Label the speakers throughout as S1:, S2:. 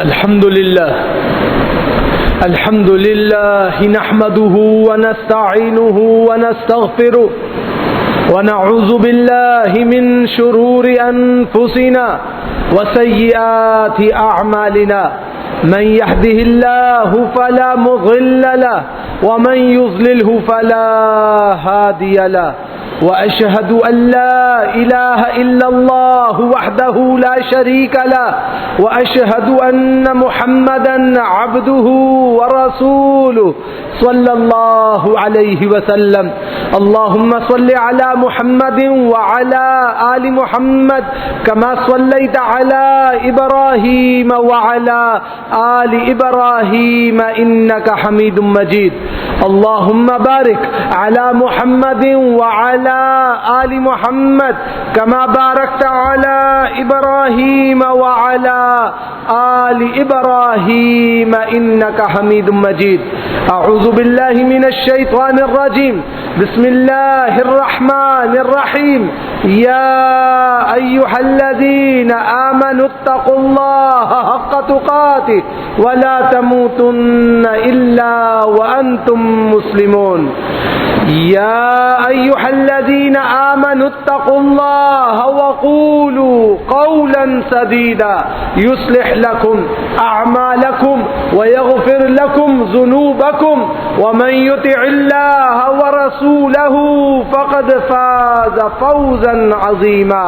S1: الحمد لله نحمده ونستعينه ونستغفره ونعوذ بالله من شرور أنفسنا وسيئات أعمالنا من يهده الله فلا مضل له ومن يضلله فلا هادي له وأشهد أن لا إله إلا الله وحده لا شريك له وأشهد أن محمدا عبده ورسوله صلى الله عليه وسلم اللهم صل على محمد وعلى آل محمد كما صليت على إبراهيم وعلى آل إبراهيم إنك حميد مجيد اللهم بارك على محمد وعلى آل محمد كما باركت على إبراهيم وعلى آل إبراهيم إنك حميد مجيد أعوذ بالله من الشيطان الرجيم بسم الله الرحمن الرحيم يا أيها الذين آمنوا اتقوا الله حق تقاته ولا تموتن إلا وأنتم مسلمون يا أيها الذين آمنوا اتقوا الله وقولوا قولا سديدا يصلح لكم أعمالكم ويغفر لكم ذنوبكم ومن يطع الله ورسوله فقد فاز فوزا عظيما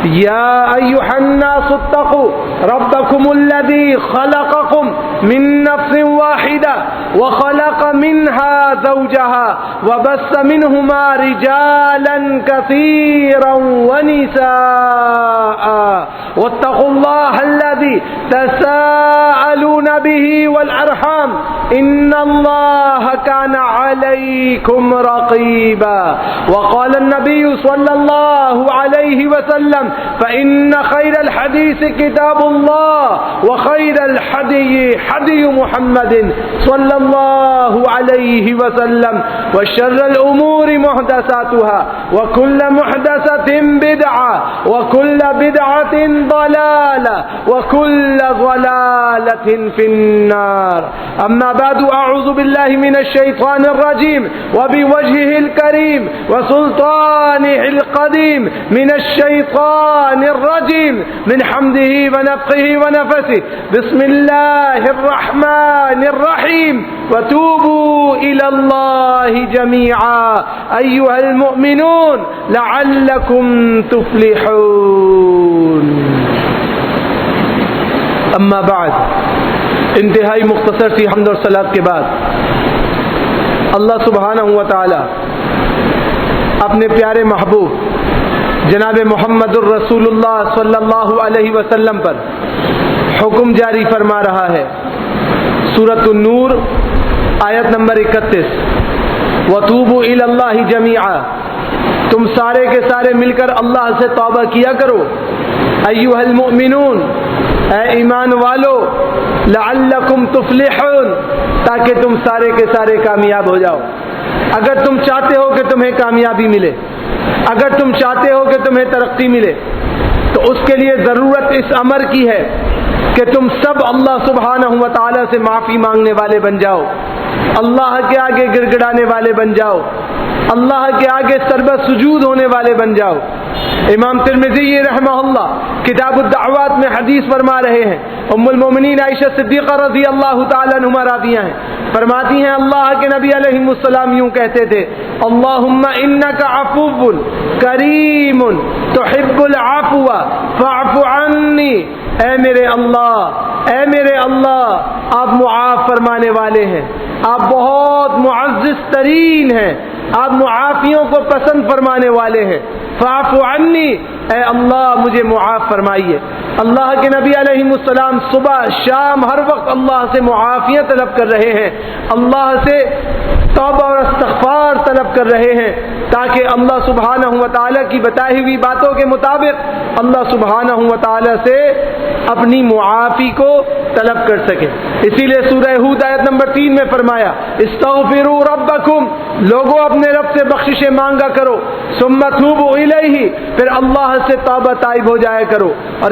S1: يا أيها الناس اتقوا ربكم الذي خلقكم من نفس واحدة وخلق منها زوجها وبث منهما رجالا كثيرا ونساء واتقوا الله الذي تساءلون به والأرحام إن الله كان عليكم رقيبا وقال النبي صلى الله عليه وسلم فإن خير الحديث كتاب الله وخير الحدي حدي محمد صلى الله عليه وسلم وشر الأمور محدثاتها وكل محدثة بدعة وكل بدعة ضلالة وكل ضلالة في النار أما بعد أعوذ بالله من الشيطان الرجيم وبوجهه الكريم وسلطانه القديم من الشيطان الرجيم من حمده ونفخه ونفثه بسم الله الرحمن الرحيم وتوبوا إلى الله جميعا أيها المؤمنون لعلكم تفلحون اما بعد انتہائی مختصر سی حمد اور صلوات کے بعد اللہ سبحانہ و تعالی اپنے پیارے محبوب جناب محمد الرسول اللہ صلی اللہ علیہ وسلم پر حکم جاری فرما رہا ہے۔ سورۃ النور آیت نمبر 31 وَتُوبُوا إِلَى اللَّهِ جَمِيعًا، تم سارے کے سارے مل کر اللہ سے توبہ کیا کرو۔ ایھا المؤمنون، اے ایمان والو، لعلکم تفلحون، تاکہ تم سارے کے سارے کامیاب ہو جاؤ۔ اگر تم چاہتے ہو کہ تمہیں کامیابی ملے، اگر تم چاہتے ہو کہ تمہیں ترقی ملے، تو اس کے لیے ضرورت اس امر کی ہے کہ تم سب اللہ سبحانہ و تعالی سے معافی مانگنے والے بن جاؤ، اللہ کے آگے گر گڑانے والے بن جاؤ، اللہ کے آگے سربہ سجود ہونے والے بن جاؤ۔ امام ترمذی رحمہ اللہ کتاب الدعوات میں حدیث فرما رہے ہیں، ام المومنین عائشہ صدیقہ رضی اللہ تعالیٰ عنہا راویہ ہیں، فرماتی ہیں اللہ کے نبی علیہ السلام یوں کہتے تھے اللہم انک عفو کریم تحب العفو فاعف عنی، اے میرے اللہ آپ معاف فرمانے والے ہیں، آپ بہت معزز ترین ہیں، آپ معافیوں کو پسند فرمانے والے ہیں، فاعف عنی، اے اللہ مجھے معاف فرمائیے۔ اللہ کے نبی علیہ السلام صبح شام ہر وقت اللہ سے معافیاں طلب کر رہے ہیں، اللہ سے توبہ اور استغفار طلب کر رہے ہیں، تاکہ اللہ سبحانہ و تعالیٰ کی بتائی ہوئی باتوں کے مطابق اللہ سبحانہ و تعالیٰ سے اپنی معافی کو طلب کر سکے۔ اسی لیے سورہ ہود آیت نمبر 3 میں فرمایا استغفروا ربکم، لوگوں اپنے رب سے بخششیں مانگا کرو، ثم توبوا الیہ، پھر اللہ سے توبہ طائب ہو جایا کرو، اور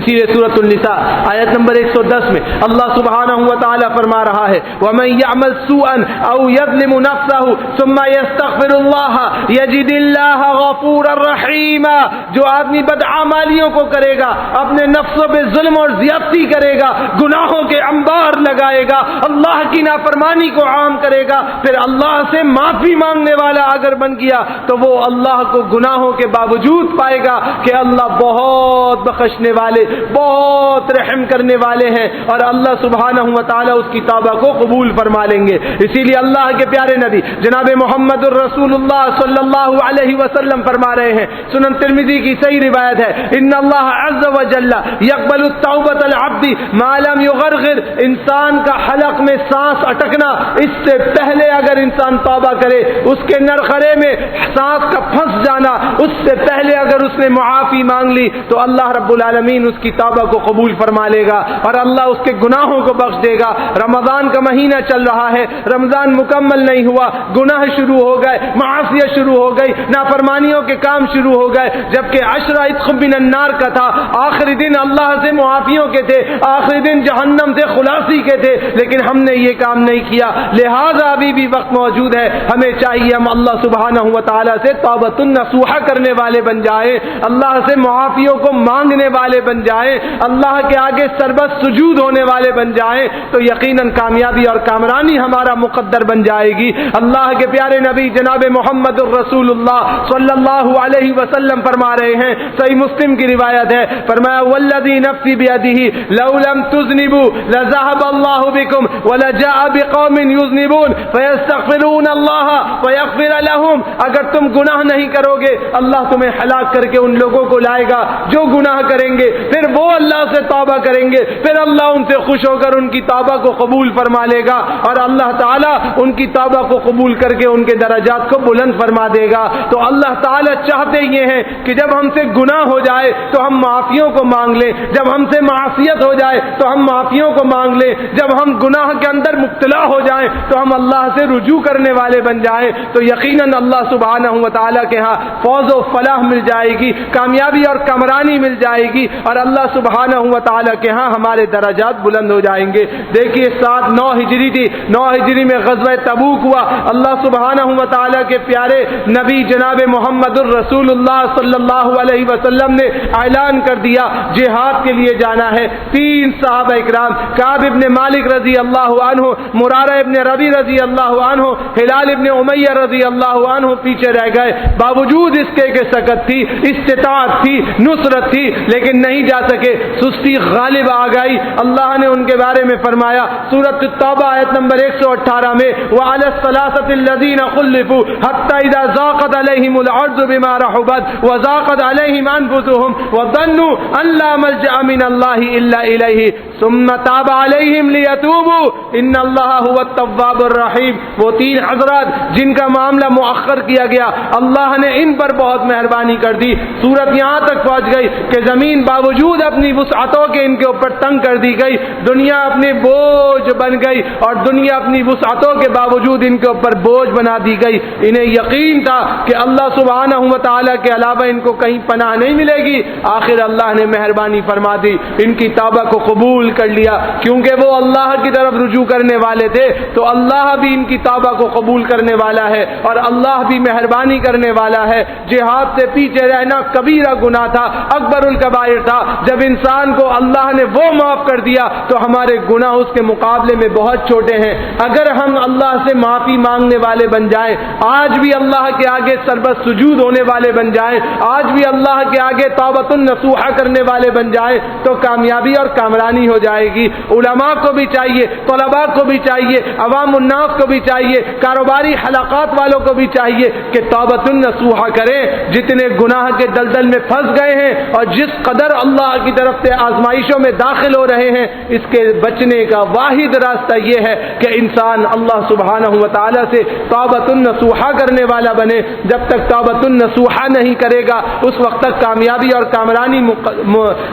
S1: اسی لیے سورۃ النساء آیت نمبر 110 میں اللہ سبحانہ و تعالی فرما رہا ہے وَمَن يَعْمَلْ سُوءًا أَوْ يَظْلِمُ نَفْسَهُ ثُمَّ يَسْتَغْفِرُ اللَّهَ يَجِدِ اللَّهَ غَفُورًا رَحِيمًا، جو آدمی بدعمالیوں کو کرے گا، اپنے نفسوں پہ ظلم اور زیادتی کرے گا، گناہوں کے انبار لگائے گا، اللہ کی نافرمانی کو عام کرے گا، پھر اللہ سے معافی مانگنے والا اگر بن گیا تو وہ اللہ کو گناہوں کے باوجود پائے گا کہ اللہ بہت بخشنے والے، بہت رحم کرنے والے ہیں، اور اللہ سبحانہ و تعالی اس کی توبہ کو قبول فرما لیں گے۔ اسی لیے اللہ کے پیارے نبی جناب محمد الرسول اللہ صلی اللہ علیہ وسلم فرما رہے ہیں، سنن ترمذی کی صحیح روایت ہے، ان اللہ عز وجل یقبل التوبۃ العبد ما لم یغرغر، انسان کا حلق میں سانس اٹکنا، اس سے پہلے اگر انسان توبہ کرے، اس کے نرخرے میں سانس کا پھنس جانا، اس سے پہلے اگر اس نے معافی مانگ لی تو اللہ رب العالمین اس کی توبہ کو قبول فرما لے گا اور اللہ اس کے گناہوں کو بخش دے گا۔ رمضان کا مہینہ چل رہا ہے، رمضان مکمل نہیں ہوا، گناہ شروع ہو گئے، معاصیت شروع ہو گئی، نافرمانیوں کے کام شروع ہو گئے، جبکہ عشرہ عتق من النار کا تھا، آخری دن اللہ سے معافیوں کے تھے، آخری دن جہنم سے خلاصی کے تھے، لیکن ہم نے یہ کام نہیں کیا، لہذا ابھی بھی وقت موجود ہے، ہمیں چاہیے ہم اللہ سبحانہ و تعالیٰ سے توبۃ النصوحہ کرنے والے بن جائیں، اللہ سے معافیوں کو مانگنے والے بن جائیں، اللہ کے آگے سربت سجود ہونے والے بن جائیں، تو یقیناً کامیابی اور کامرانی ہمارا مقدر بن جائے گی۔ اللہ کے پیارے نبی جناب محمد الرسول اللہ صلی اللہ علیہ وسلم فرما رہے ہیں، صحیح مسلم کی روایت ہے، فرمایا والذی نفسی بیدہ لو لم تذنبوا لذهب اللہ بکم ولجاء بقوم یذنبون فیستغفرون اللہ فیغفر لهم، اگر تم گناہ نہیں کرو گے اللہ تمہیں ہلاک کر کے ان لوگوں کو لائے گا جو گناہ کریں گے، پھر وہ اللہ سے توبہ کریں گے، پھر اللہ ان سے خوش ہو کر ان کی توبہ کو قبول فرما لے گا اور اللہ تعالیٰ ان کی توبہ کو قبول کر کے ان کے درجات کو بلند فرما دے گا۔ تو اللہ تعالیٰ چاہتے یہ ہیں کہ جب ہم سے گناہ ہو جائے تو ہم معافیوں کو مانگ لیں، جب ہم سے معصیت ہو جائے تو ہم معافیوں کو مانگ لیں، جب ہم گناہ کے اندر مبتلا ہو جائیں تو ہم اللہ سے رجوع کرنے والے بن جائیں، تو یقیناً اللہ سبحانہ و تعالیٰ کے ہاں فوز و فلاح مل جائے گی، کامیابی اور کامرانی مل جائے گی، اور اللہ سبحانہ و تعالیٰ کے ہاں ہمارے درجات بلند ہو جائیں گے۔ دیکھیے 9 ہجری تھی، 9 ہجری میں غزوہ تبوک ہوا، اللہ سبحانہ و تعالیٰ کے پیارے نبی جناب محمد الرسول اللہ صلی اللہ علیہ وسلم نے اعلان کر دیا جہاد کے لیے جانا ہے۔ 3 صحابہ اکرام کعب ابن مالک رضی اللہ عنہ، مرارہ ابن ربی رضی اللہ عنہ، ہلال ابن امیہ رضی اللہ عنہ پیچھے رہ گئے، باوجود اس کے کہ سکت تھی، استطاعت تھی، نصرت تھی، لیکن نہیں جا سکے، سستی غالب آ گئی۔ اللہ نے ان کے بارے میں فرمایا سورۃ التوبہ آیت نمبر 118 میں وَعَلَى الثَّلَاثَةِ الَّذِينَ خُلِّفُوا حَتَّى إِذَا ضَاقَتْ عَلَيْهِمُ الْأَرْضُ بِمَا رَحُبَتْ وَضَاقَتْ عَلَيْهِمْ أَنفُسُهُمْ وَظَنُّوا أَن لَّا مَلْجَأَ مِنَ اللَّهِ إِلَّا إِلَيْهِ ثُمَّ تَابَ عَلَيْهِمْ لِيَتُوبُوا إِنَّ اللَّهَ هُوَ التَّوَّابُ الرَّحِيمُ۔ وہ 3 حضرات جن کا معاملہ مؤخر کیا گیا، اللہ نے ان پر بہت مہربانی کر دی، صورت یہاں تک پہنچ گئی کہ زمین باوجود اپنی وسعتوں کے ان کے اوپر تنگ کر دی گئی، دنیا اپنی بوجھ بن گئی اور دنیا اپنی وسعتوں کے باوجود ان کے اوپر بوجھ بنا دی گئی۔ انہیں یقین تھا کہ اللہ سبحانہ و تعالیٰ کے علاوہ ان کو کہیں پناہ نہیں ملے گی، آخر اللہ نے مہربانی فرما دی، ان کی توبہ کو قبول کر لیا، کیونکہ وہ اللہ کی طرف رجوع کرنے والے تھے تو اللہ بھی ان کی توبہ کو قبول کرنے والا ہے اور اللہ بھی مہربانی کرنے والا ہے۔ جہاد سے پیچھے رہنا کبیرہ گناہ تھا، اکبر الکبائر تھا، جب انسان کو اللہ نے وہ معاف کر دیا تو ہمارے گناہ اس کے مقابلے میں بہت چھوٹے ہیں۔ اگر ہم اللہ سے معافی مانگنے والے بن جائیں، آج بھی اللہ کے آگے سربت سجود ہونے والے بن جائیں، آج بھی اللہ کے آگے توبۃ النصوحہ کرنے والے بن جائیں تو کامیابی اور کامرانی ہو جائے گی۔ علماء کو بھی چاہیے، طلباء کو بھی چاہیے، عوام الناس کو بھی چاہیے، کاروباری حلقات والوں کو بھی چاہیے کہ توبۃ النصوحہ کریں۔ جتنے گناہ کے دلدل میں پھنس گئے ہیں اور جس قدر اللہ کی طرف سے آزمائشوں میں داخل ہو رہے ہیں، اس کے بچنے کا واحد راستہ یہ ہے کہ انسان اللہ سبحانہ و تعالیٰ سے توبۃ النصوحہ کرنے والا بنے۔ جب تک توبۃ النصوحہ نہیں کرے گا اس وقت تک کامیابی اور کامرانی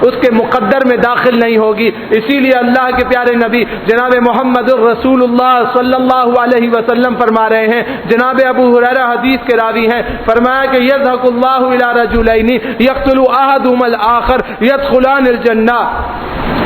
S1: اس کے مقدر میں داخل نہیں ہوگی۔ اسی لیے اللہ کے پیارے نبی جناب محمد الرسول اللہ صلی اللہ علیہ وسلم فرما رہے ہیں، جناب ابو ہریرہ حدیث کے راوی ہیں، فرمایا کہ یضحک اللہ الی رجلین یقتل احدہما الآخر يدخلان الجنة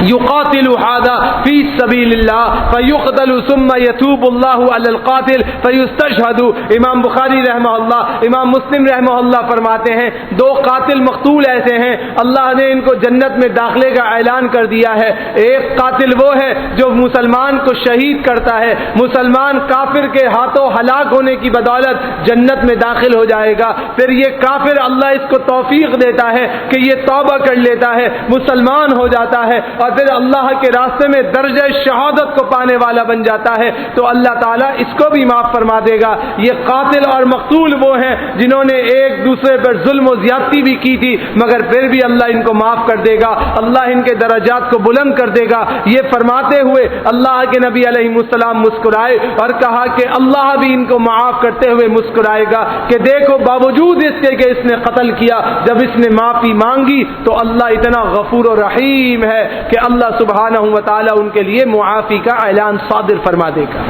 S1: يقاتل هذا في سبيل الله فيقتل ثم يتوب الله على القاتل فيستشهد. امام بخاری رحمہ اللہ، امام مسلم رحمہ اللہ فرماتے ہیں دو قاتل مقتول ایسے ہیں اللہ نے ان کو جنت میں داخلے کا اعلان کر دیا ہے. ایک قاتل وہ ہے جو مسلمان کو شہید کرتا ہے، مسلمان کافر کے ہاتھوں ہلاک ہونے کی بدولت جنت میں داخل ہو جائے گا. پھر یہ کافر اللہ اس کو توفیق دیتا ہے کہ یہ توبہ کر لیتا ہے، مسلمان ہو جاتا ہے اور پھر اللہ کے راستے میں درجہ شہادت کو پانے والا بن جاتا ہے تو اللہ تعالیٰ اس کو بھی معاف فرما دے گا. یہ قاتل اور مقتول وہ ہیں جنہوں نے ایک دوسرے پر ظلم و زیادتی بھی کی تھی مگر پھر بھی اللہ ان کو معاف کر دے گا، اللہ ان کے درجات کو بلند کر دے گا. یہ فرماتے ہوئے اللہ کے نبی علیہ السلام مسکرائے اور کہا کہ اللہ بھی ان کو معاف کرتے ہوئے مسکرائے گا کہ دیکھو باوجود اس کے کہ اس نے قتل کیا، جب اس نے معافی مانگی تو اللہ اتنا غفور و رحیم ہے کہ اللہ سبحانہ و تعالی ان کے لیے معافی کا اعلان صادر فرما دے گا.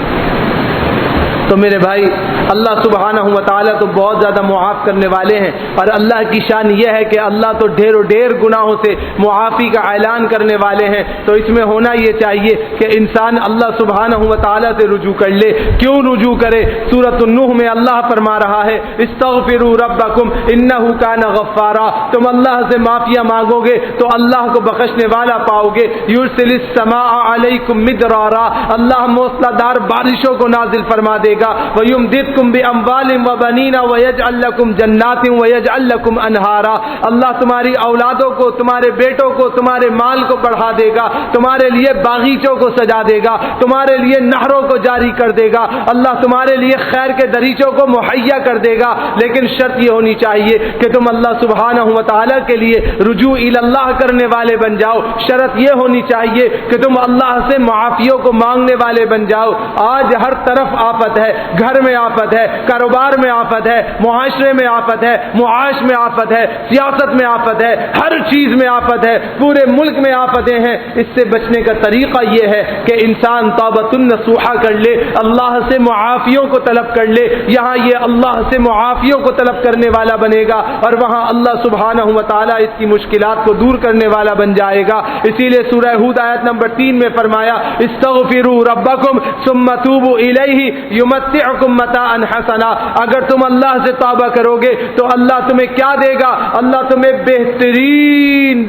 S1: تو میرے بھائی اللہ سبحانہ و تعالیٰ تو بہت زیادہ معاف کرنے والے ہیں اور اللہ کی شان یہ ہے کہ اللہ تو ڈھیر و ڈھیر گناہوں سے معافی کا اعلان کرنے والے ہیں. تو اس میں ہونا یہ چاہیے کہ انسان اللہ سبحانہ و تعالیٰ سے رجوع کر لے. کیوں رجوع کرے؟ سورۃ النوح میں اللہ فرما رہا ہے استغفروا ربکم انہ کان غفارا. تم اللہ سے معافیا مانگو گے تو اللہ کو بخشنے والا پاؤ گے. یرسل السماء علیکم مدرارا، اللہ موسلا دار بارشوں کو نازل فرما دے گا. وَيُمْدِدْكُمْ بِأَمْوَالٍ وَبَنِينَ وَيَجْعَلْ لَكُمْ جَنَّاتٍ وَيَجْعَلْ لَكُمْ أَنْهَارًا. اللہ تمہاری اولادوں کو، تمہارے بیٹوں کو، تمہارے مال کو بڑھا دے گا، تمہارے لیے باغیچوں کو سجا دے گا، تمہارے لیے نہروں کو جاری کر دے گا. اللہ تمہارے لیے خیر کے دریچوں کو مہیا کر دے گا. لیکن شرط یہ ہونی چاہیے کہ تم اللہ سبحانہ و تعالیٰ کے لیے رجوع الی اللہ کرنے والے بن جاؤ. شرط یہ ہونی چاہیے کہ تم اللہ سے معافیوں کو مانگنے والے بن جاؤ. آج ہر طرف آفت ہے، گھر میں آفت ہے، کاروبار میں آفت ہے، معاشرے میں آفت ہے، معاش میں آفت ہے، سیاست میں آفت ہے، ہر چیز میں آفت ہے، پورے ملک میں آفتیں ہیں. اس سے بچنے کا طریقہ یہ ہے کہ انسان توبۃ نصوحہ کر لے، اللہ سے معافیوں کو طلب کر لے. یہاں یہ اللہ سے معافیوں کو طلب کرنے والا بنے گا اور وہاں اللہ سبحانہ و تعالیٰ اس کی مشکلات کو دور کرنے والا بن جائے گا. اسی لیے سورہ ہود آیت نمبر 3 میں فرمایا استغفروا ربکم ثم توبوا الیہ یمتعکم متاعا حسنا. اگر تم اللہ سے توبہ کرو گے تو اللہ تمہیں کیا دے گا؟ اللہ تمہیں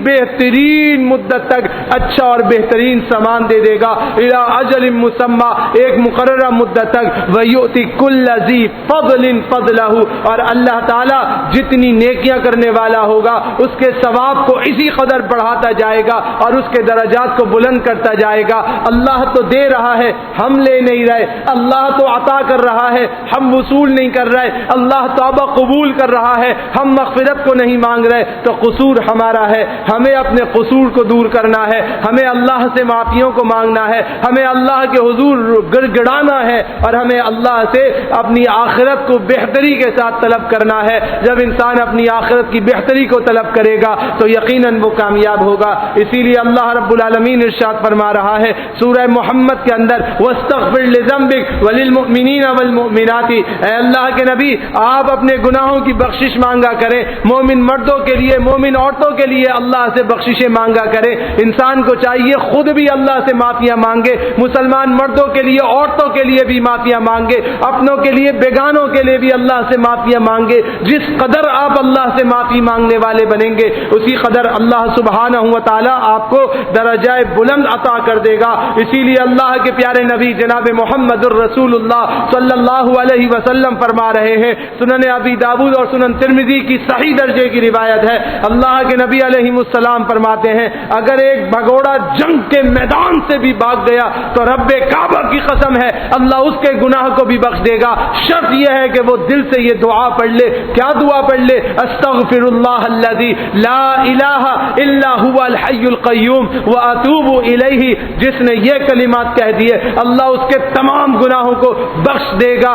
S1: بہترین مدت تک اچھا اور بہترین سامان دے دے گا. الی اجل مسمى، ایک مقررہ مدت تک. ویؤتی کل ذی فضل فضلہ، اور اللہ تعالی جتنی نیکیاں کرنے والا ہوگا اس کے ثواب کو اسی قدر بڑھاتا جائے گا اور اس کے درجات کو بلند کرتا جائے گا. اللہ تو دے رہا ہے، ہم لے نہیں رہے. اللہ تو عطا کر رہا ہے، ہم وصول نہیں کر رہے. اللہ توبہ قبول کر رہا ہے، ہم مغفرت کو نہیں مانگ رہے. تو قصور ہمارا ہے، ہمیں اپنے قصور کو دور کرنا ہے، ہمیں اللہ سے معافیوں کو مانگنا ہے، ہمیں اللہ کے حضور گڑ گڑانا ہے اور ہمیں اللہ سے اپنی آخرت کو بہتری کے ساتھ طلب کرنا ہے. جب انسان اپنی آخرت کی بہتری کو طلب کرے گا تو یقیناً وہ کامیاب ہوگا. اسی لیے اللہ رب العالمین ارشاد فرما رہا ہے سورہ محمد کے اندر واستغفر لذنبک وللمؤمنین والمؤمنات. اے اللہ کے نبی آپ اپنے گناہوں کی بخشش مانگا کریں. مومن مردوں کے لیے، مومن عورتوں کے لیے اللہ سے بخششیں مانگا کریں. انسان کو چاہیے خود بھی اللہ سے معافیاں مانگے، مسلمان مردوں کے لیے، عورتوں کے لیے بھی معافیاں مانگے، اپنوں کے لیے، بیگانوں کے لیے بھی اللہ سے معافیاں مانگے. جس قدر آپ اللہ سے معافی مانگنے والے بنیں گے اسی قدر اللہ سبحانہ و تعالی آپ کو درجہ بلند عطا کر دے گا. اسی لیے اللہ کے پیارے نبی جناب محمد الرسول اللہ صلی اللہ علیہ وسلم فرما رہے ہیں، سنن ابی داؤد اور سنن ترمذی کی صحیح درجے کی روایت ہے، اللہ کے نبی علیہ السلام فرماتے ہیں اگر ایک بھگوڑا جنگ کے میدان سے بھی بھاگ گیا تو رب کعبہ کی قسم ہے اللہ اس کے گناہ کو بھی بخش دے گا. شرط یہ ہے کہ وہ دل سے یہ دعا پڑھ لے. کیا دعا پڑھ لے؟ استغفر اللہ الذی لا الہ الا هو الحی القیوم واتوب الیہ. جس نے یہ کلمات کہہ دیے اللہ اس کے تمام گناہوں کو بخش دے گا،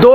S1: 2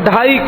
S1: 2.5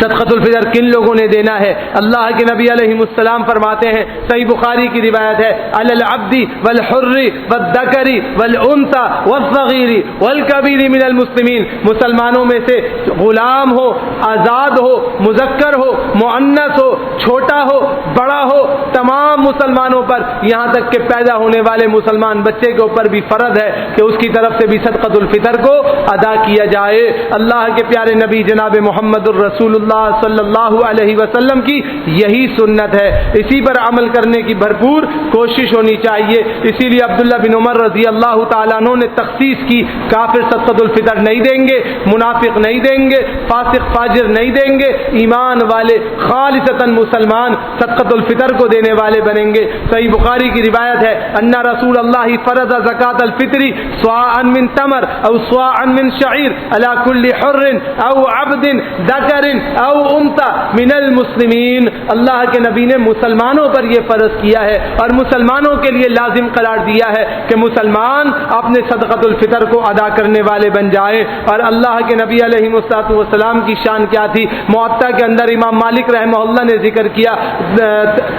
S1: صدقۃ الفطر کن لوگوں نے دینا ہے؟ اللہ کے نبی علیہ السلام فرماتے ہیں، صحیح بخاری کی روایت ہے، علی العبد والحر والذکر والانثى والصغیر والکبیر من المسلمین، مسلمانوں میں سے غلام ہو، آزاد ہو، مذکر ہو، مؤنث ہو، چھوٹا ہو، بڑا ہو، تمام مسلمانوں پر، یہاں تک کہ پیدا ہونے والے مسلمان بچے کے اوپر بھی فرض ہے کہ اس کی طرف سے بھی صدقۃ الفطر کو ادا کیا جائے۔ اللہ کے پیارے نبی جناب محمد الرسول اللہ صلی اللہ علیہ وسلم کی یہی سنت ہے، اسی پر عمل کرنے کی بھرپور کوشش ہونی چاہیے۔ اسی لیے عبداللہ بن عمر رضی اللہ تعالیٰ عنہ نے تخصیص کی، کافر صدقۃ الفطر نہیں دیں گے، منافق نہیں دیں گے، فاسق فاجر نہیں دیں گے، ایمان والے خالصتاً مسلمان صدقۃ الفطر کو دینے والے بنیں گے۔ صحیح بخاری کی روایت ہے، ان رسول اللہ فرض زکاۃ الفطر صاعا من تمر او صاعا من شعیر علی کل حر او عبد ذکر او انثى من المسلمین، اللہ کے نبی نے مسلمانوں پر یہ فرض کیا ہے اور مسلمانوں کے لیے لازم قرار دیا ہے کہ مسلمان اپنے صدقۃ الفطر کو ادا کرنے والے بن جائیں۔ اور اللہ کے نبی علیہ السلام کی شان کیا تھی؟ موطا کے اندر امام مالک رحمہ اللہ نے ذکر کیا،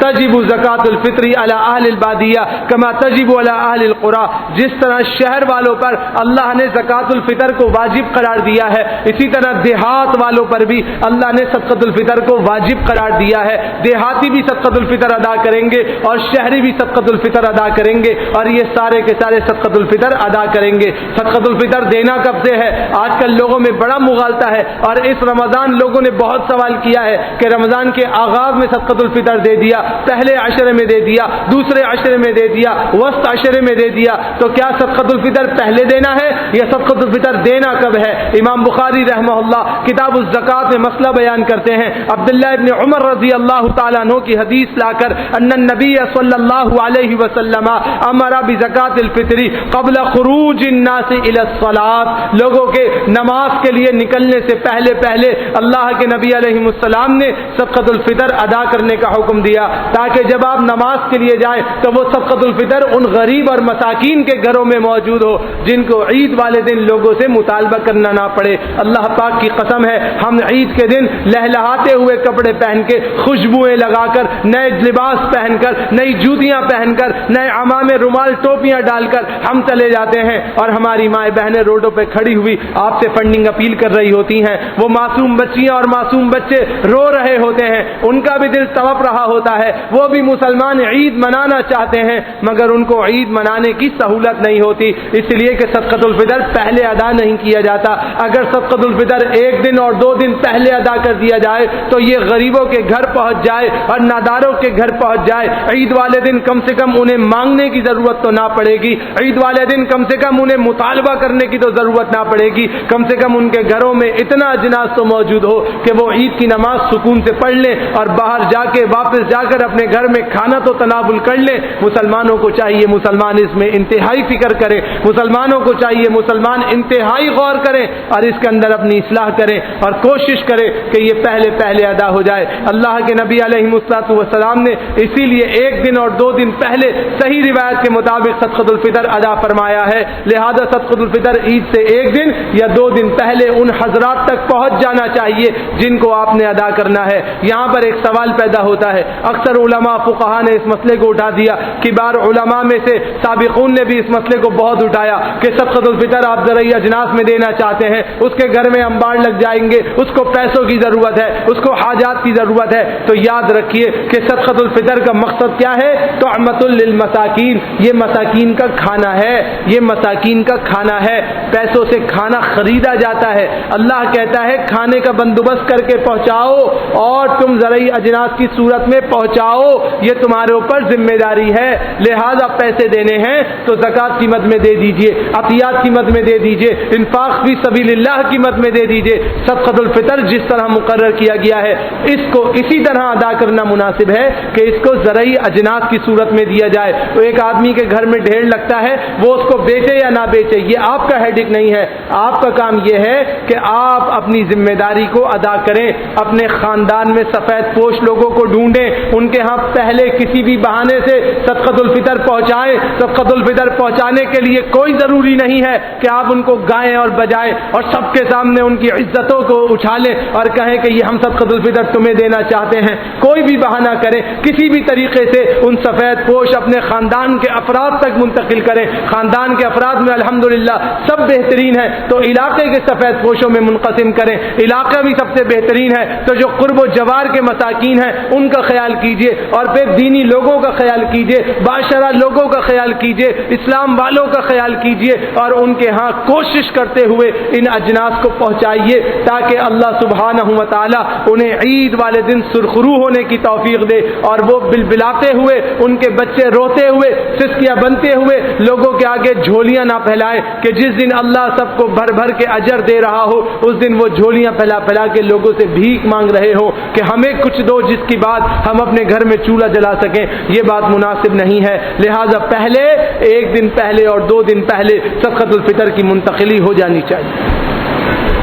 S1: تجب زکاۃ الفطر علی اہل البادیہ کما تجب علی اہل القری، جس طرح شہر والوں پر اللہ نے زکاۃ الفطر کو واجب قرار دیا ہے، اسی طرح دیہات والوں پر بھی اللہ نے صدقۃ الفطر کو واجب قرار دیا ہے۔ دیہاتی بھی صدقۃ الفطر ادا کریں گے اور شہری بھی صدقۃ الفطر ادا کریں گے، اور یہ سارے کے سارے صدقۃ الفطر ادا کریں گے۔ صدقۃ الفطر دینا کب سے ہے؟ آج کل لوگوں میں بڑا مغالطہ ہے، اور اس رمضان لوگوں نے بہت سوال کیا ہے کہ رمضان کے آغاز میں صدقۃ الفطر دے دیا، پہلے عشرے میں دے دیا، دوسرے عشرے میں دے دیا، وسط عشرے میں دے دیا، تو کیا صدقۃ الفطر پہلے دینا ہے یا صدقۃ الفطر دینا کب ہے؟ امام بخاری رحمہ اللہ کتاب الزکات میں مسئلہ بیان کرتے ہیں، عبداللہ ابن عمر رضی اللہ تعالیٰ عنہ کی حدیث لا کر، ان النبی صلی اللہ علیہ وسلم امر بزکات الفطر قبل خروج الناس الى الصلاۃ، لوگوں کے نماز کے لیے نکلنے سے پہلے پہلے اللہ کے نبی علیہ السلام نے صدقۃ الفطر ادا کرنے کا حکم دیا، تاکہ جب آپ نماز کے لیے جائیں تو وہ صدقۃ الفطر ان غریب اور مساکین کے گھروں میں موجود ہو جن کو عید والے دن لوگوں سے مطالبہ کرنا نہ پڑے۔ اللہ پاک کی قسم ہے، ہم عید کے دن لہلہاتے ہوئے کپڑے پہن کے، خوشبوئیں لگا کر، نئے لباس پہن کر، نئی جوتیاں پہن کر، نئے عمامے، رومال، ٹوپیاں ڈال کر ہم چلے جاتے ہیں، اور ہماری مائیں بہنیں روڈوں پہ کھڑی ہوئی آپ سے فنڈنگ اپیل کر رہی ہوتی ہیں۔ وہ معصوم بچیاں اور معصوم بچے رو رہے ہوتے ہیں، ان کا بھی دل تڑپ رہا ہوتا ہے، وہ بھی مسلمان عید منانا چاہتے ہیں مگر ان کو عید منانے کی سہولت نہیں ہوتی، اس لیے کہ صدقۃ الفطر پہلے ادا نہیں کیا جاتا۔ اگر صدقۃ الفطر ایک دن اور 2 دن پہلے ادا کر دیا جائے تو یہ غریبوں کے گھر پہنچ جائے اور ناداروں کے گھر پہنچ جائے، عید والے دن کم سے کم انہیں مانگنے کی ضرورت تو نہ پڑے گی، عید والے دن کم سے کم انہیں مطالبہ کرنے کی تو ضرورت نہ پڑے گی، کم سے کم ان کے گھروں میں اتنا اجناس تو موجود ہو کہ وہ عید کی نماز سکون سے پڑھ لیں اور باہر جا کے واپس جا کر اپنے گھر میں کھانا تو تناول کر لیں۔ مسلمانوں کو چاہیے مسلمان اس میں انتہائی فکر کریں، مسلمانوں کو چاہیے مسلمان انتہائی غور کریں اور اس کے اندر اپنی اصلاح کریں اور کوشش کریں کہ یہ پہلے ادا ہو جائے۔ اللہ کے نبی علیہ السلام نے اسی لیے 1 دن اور 2 دن پہلے صحیح روایت کے مطابق صدقۃ الفطر ادا فرمایا ہے، لہذا صدقۃ الفطر عید سے 1 دن یا 2 دن پہلے ان حضرات تک پہنچ جانا چاہیے جن کو آپ نے ادا کرنا ہے۔ یہاں پر ایک سوال پیدا ہوتا ہے، اکثر علماء فقہا نے اس مسئلے کو اٹھا دیا، کبار علماء میں سے سابقون نے بھی اس مسئلے کو بہت اٹھایا کہ صدقۃ الفطر آپ زرعی اجناس میں دینا چاہتے ہیں، اس کے گھر میں انبار لگ جائیں گے، اس کو پیسوں کی ضرورت ہے، اس کو حاجات کی ضرورت ہے، تو یاد رکھیے کہ صدقۃ الفطر کا مقصد کیا ہے؟ طعمۃ للمساکین، یہ مساکین کا کھانا ہے، یہ مساکین کا کھانا ہے، پیسوں سے کھانا خریدا جاتا ہے۔ اللہ کہتا ہے کھانے کا بندوبست کر کے پہنچاؤ اور تم زرعی اجناس کی صورت میں پہنچاؤ، یہ تمہارے اوپر ذمہ داری ہے، لہذا پیسے دینے ہیں تو زکوٰۃ کی مد میں دے دیجئے، عطیات کی مد میں دے دیجئے، انفاق فی سبیل اللہ کی مد میں دے دیجئے۔ صدقۃ الفطر جس طرح مقرر کیا گیا ہے اس کو اسی طرح ادا کرنا مناسب ہے کہ اس کو زرعی اجناس کی صورت میں دیا جائے۔ تو ایک آدمی کے گھر میں ڈھیر لگتا ہے، وہ اس کو بیچے یا نہ بیچے یہ آپ کا ہیڈک نہیں ہے، آپ کا کام یہ ہے کہ آپ اپنی ذمہ داری کو ادا کریں، اپنے خاندان میں سفید پوش لوگوں کو ڈھونڈیں، ان کے ہاں پہلے کسی بھی بہانے سے صدقۃ الفطر پہنچائیں۔ صدقۃ الفطر پہنچانے کے لیے کوئی ضروری نہیں ہے کہ آپ ان کو گائیں اور بجائیں اور سب کے سامنے ان کی عزتوں کو اچھالیں اور کہیں کہ یہ ہم صدقۃ الفطر تمہیں دینا چاہتے ہیں، کوئی بھی بہانہ کریں، کسی بھی طریقے سے ان سفید پوش اپنے خاندان کے افراد تک منتقل کریں، خاندان کے افراد میں الحمدللہ سب بہترین ہیں تو علاقے کے سفید پوشوں میں منقسم کریں، علاقہ بھی سب سے بہترین ہے تو جو قرب و جوار کے مساکین ہیں ان کا خیال کیجیے، اور پھر دینی لوگوں کا خیال کیجیے، باشرہ لوگوں کا خیال کیجیے، اسلام والوں کا خیال کیجیے، اور ان کے ہاں کوشش کرتے ہوئے ان اجناس کو پہنچائیے تاکہ اللہ سبحانہ و تعالی انہیں عید والے دن سرخرو ہونے کی توفیق دے، اور وہ بلبلاتے ہوئے، ان کے بچے روتے ہوئے، سسکیاں بنتے ہوئے لوگوں کے آگے جھولیاں نہ پھیلائیں کہ جس دن اللہ سب کو بھر بھر کے اجر دے رہا ہو اس دن وہ جھولیاں پھیلا پھیلا کے لوگوں سے بھیک مانگ رہے ہو کہ ہمیں کچھ دو جس کی بات ہم اپنے گھر میں چولہا جلا سکیں۔ یہ بات مناسب نہیں ہے، لہذا پہلے ایک دن پہلے اور 2 دن پہلے صدقۃ الفطر کی منتقلی ہو جانی چاہیے۔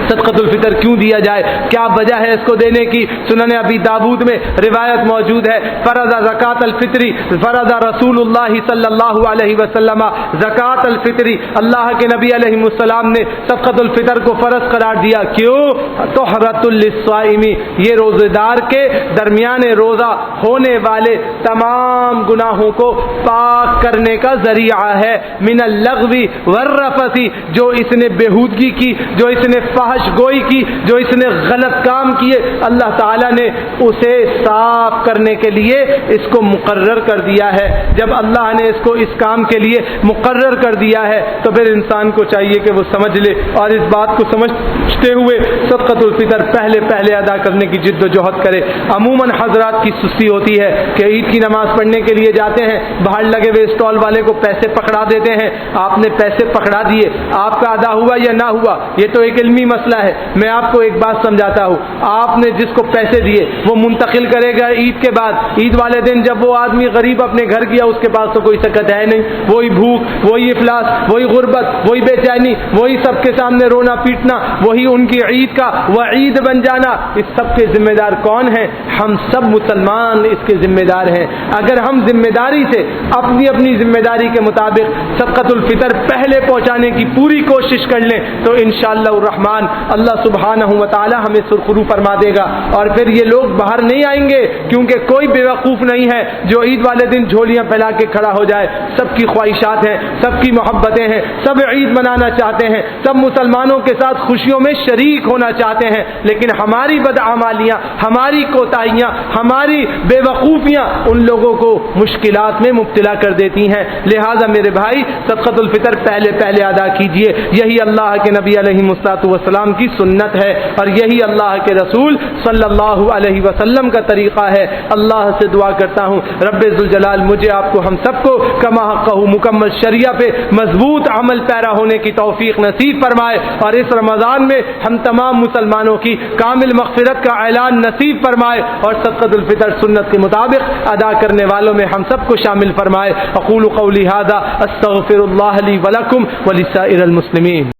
S1: صدقۃ الفطر کیوں دیا جائے، کیا وجہ ہے اس کو دینے کی؟ سنن ابی داود میں روایت موجود ہے، فرض زکات الفطری، فرض رسول اللہ صلی اللہ علیہ وسلم زکات الفطری، اللہ کے نبی علیہ السلام نے صدقۃ الفطر کو فرض قرار دیا۔ کیوں؟ طہرۃ للصائم، یہ روزے دار کے درمیان روزہ ہونے والے تمام گناہوں کو پاک کرنے کا ذریعہ ہے، من اللغو والرفث، جو اس نے بےہودگی کی، جو اس نے فحش گوئی کی، جو اس نے غلط کام کیے، اللہ تعالیٰ نے اسے صاف کرنے کے لیے اس کو مقرر کر دیا ہے۔ جب اللہ نے اس کو اس کام کے لیے مقرر کر دیا ہے تو پھر انسان کو چاہیے کہ وہ سمجھ لے اور اس بات کو سمجھتے ہوئے صدقۃ الفطر پہلے ادا کرنے کی جد و جہد کرے۔ عموماً حضرات کی سستی ہوتی ہے کہ عید کی نماز پڑھنے کے لیے جاتے ہیں، باہر لگے ہوئے اسٹال والے کو پیسے پکڑا دیتے ہیں، آپ نے پیسے پکڑا دیے، آپ کا ادا ہوا یا نہ ہوا یہ تو ایک علمی مسئلہ ہے۔ میں آپ کو ایک بات سمجھاتا ہوں، آپ نے جس کو پیسے دیے وہ منتقل کرے گا عید کے بعد، عید والے دن جب وہ آدمی غریب اپنے گھر گیا اس کے پاس تو کوئی سکت ہے نہیں، وہی بھوک، وہی افلاس، وہی غربت، وہی بے چینی، وہی سب کے سامنے رونا پیٹنا، وہی ان کی عید کا وعید بن جانا، اس سب کے ذمہ دار کون ہیں؟ ہم سب مسلمان اس کے ذمہ دار ہیں۔ اگر ہم ذمہ داری سے اپنی ذمہ داری کے مطابق صدقۃ الفطر پہلے پہنچانے کی پوری کوشش کر لیں تو انشاءاللہ الرحمن اللہ سبحانہ و تعالی ہمیں سرخرو فرما دے گا، اور پھر یہ لوگ باہر نہیں آئیں گے کیونکہ کوئی بیوقوف نہیں ہے جو عید والے دن جھولیاں پھیلا کے کھڑا ہو جائے۔ سب کی خواہشات ہیں، سب کی محبتیں ہیں، سب عید منانا چاہتے ہیں، سب مسلمانوں کے ساتھ خوشیوں میں شریک ہونا چاہتے ہیں، لیکن ہماری بدعمالیاں، ہماری کوتاہیاں، ہماری بے وقوفیاں ان لوگوں کو مشکلات میں مبتلا کر دیتی ہیں۔ لہذا میرے بھائی صدقۃ الفطر پہلے ادا کیجئے، یہی اللہ کے نبی علیہ السلام کی سنت ہے اور یہی اللہ کے رسول صلی اللہ علیہ وسلم کا طریقہ ہے۔ اللہ سے دعا کرتا ہوں رب ذوالجلال مجھے آپ کو ہم سب کو کما حقہ مکمل شریعہ پہ مضبوط عمل پیرا ہونے کی توفیق نصیب فرمائے، اور اس رمضان میں ہم تمام مسلمانوں کی کامل مغفرت کا اعلان نصیب فرمائے، اور صدقۃ الفطر سنت کے مطابق ادا کرنے والوں میں ہم سب کو شامل فرمائے۔ اقول قولی ھذا استغفر اللہ لی ولکم ولسائر المسلمین۔